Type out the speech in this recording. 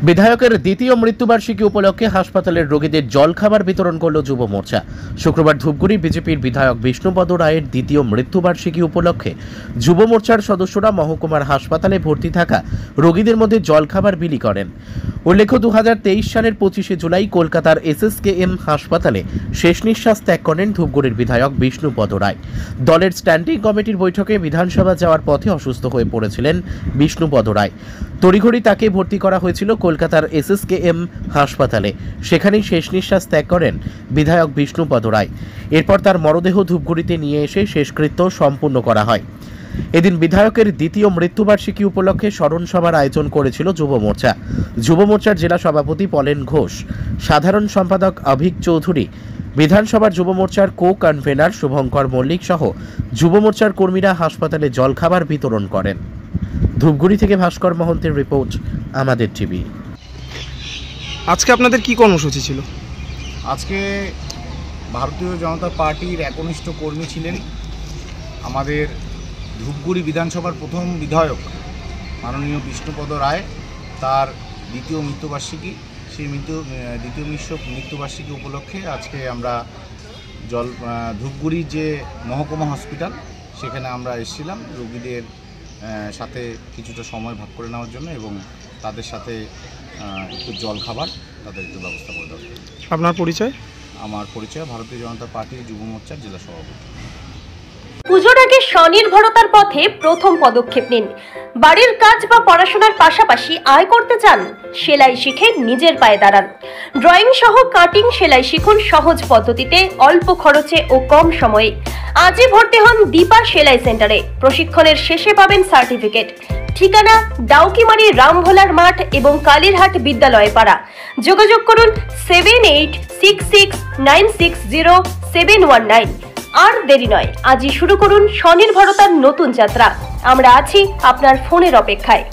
বিধায়কের দ্বিতীয় মৃত্যুবার্ষিকী উপলক্ষে হাসপাতালের রোগীদের জলখাবার বিতরণ করল যুব মোর্চা। শুক্রবার ধূপগুড়ি বিজেপির বিধায়ক বিষ্ণুপদ রায়ের দ্বিতীয় মৃত্যুবার্ষিকী উপলক্ষে যুব মোর্চার সদস্যরা মহকুমার হাসপাতালে ভর্তি থাকা রোগীদের মধ্যে জলখাবার বিলি করেন। উল্লেখ্য, 2023 সালের 25শে জুলাই কলকাতার SSKM হাসপাতালে শেষ নিঃশ্বাস ত্যাগ করেন ধূপগুড়ির বিধায়ক বিষ্ণুপদ রায়। দলের স্ট্যান্ডিং কমিটির বৈঠকে বিধানসভা যাওয়ার পথে অসুস্থ হয়ে পড়েছিলেন বিষ্ণুপদ রায়। তড়িঘড়ি তাকে ভর্তি করা হয়েছিল কলকাতার SSKM হাসপাতালে। সেখানেই শেষ নিঃশ্বাস ত্যাগ করেন বিধায়ক বিষ্ণুপদ রায়। এরপর তার মরদেহ ধূপগুড়িতে নিয়ে এসে শেষকৃত্য সম্পূর্ণ করা হয়। এদিন বিধায়কের দ্বিতীয় মৃত্যুবার্ষিকী উপলক্ষে স্মরণ সভার আয়োজন করেছিল যুব মোর্চা। যুব মোর্চার জেলা সভাপতি পলেন ঘোষ, সাধারণ সম্পাদক অভিক চৌধুরী, বিধানসভার যুব মোর্চার কো কনভেনার শুভঙ্কর মল্লিক সহ যুব মোর্চার কর্মীরা হাসপাতালে জলখাবার বিতরণ করেন। ধূপগুড়ি থেকে ভাস্কর মহন্তের রিপোর্ট, আমাদের টিভি। আজকে আপনাদের কি কর্মসূচি ছিল? আজকে ভারতীয় জনতা পার্টির একনিষ্ঠ কর্মী ছিলেন আমাদের ধূপগুড়ি বিধানসভার প্রথম বিধায়ক মাননীয় বিষ্ণুপদ রায়, তার দ্বিতীয় মৃত্যুবার্ষিকী। সেই দ্বিতীয় মৃত্যুবার্ষিকী উপলক্ষে আজকে আমরা ধূপগুড়ির যে মহকুমা হসপিটাল সেখানে আমরা এসেছিলাম রোগীদের সাথে কিছুটা সময় ভাগ করে নেওয়ার জন্য এবং তাদের সাথে একটু জল খাবার তাদের একটু ব্যবস্থা করে দেওয়ার জন্য। আপনার পরিচয়? আমার পরিচয় ভারতীয় জনতা পার্টির যুব মোর্চার জেলা সভাপতি। পুজোর আগে স্বনির্ভরতার পথে প্রথম পদক্ষেপ নিন। বাড়ির কাজ বা পড়াশোনার পাশাপাশি আয় করতে চান? সেলাই শিখে নিজের পায়ে দাঁড়ান। ড্রয়িং সহ কাটিং সেলাই শিখুন সহজ পদ্ধতিতে, অল্প খরচে ও কম সময়ে। আজই ভর্তি হন দীপা সেলাই সেন্টারে। প্রশিক্ষণের শেষে পাবেন সার্টিফিকেট। ঠিকানা ডাউকিমারি রামভোলার মাঠ এবং কালীরহাট বিদ্যালয় পাড়া। যোগাযোগ করুন 7866960719। আর দেরি নয়, আজই শুরু করুন স্বনির্ভরতার নতুন যাত্রা। আমরা আছি আপনার ফোনের অপেক্ষায়।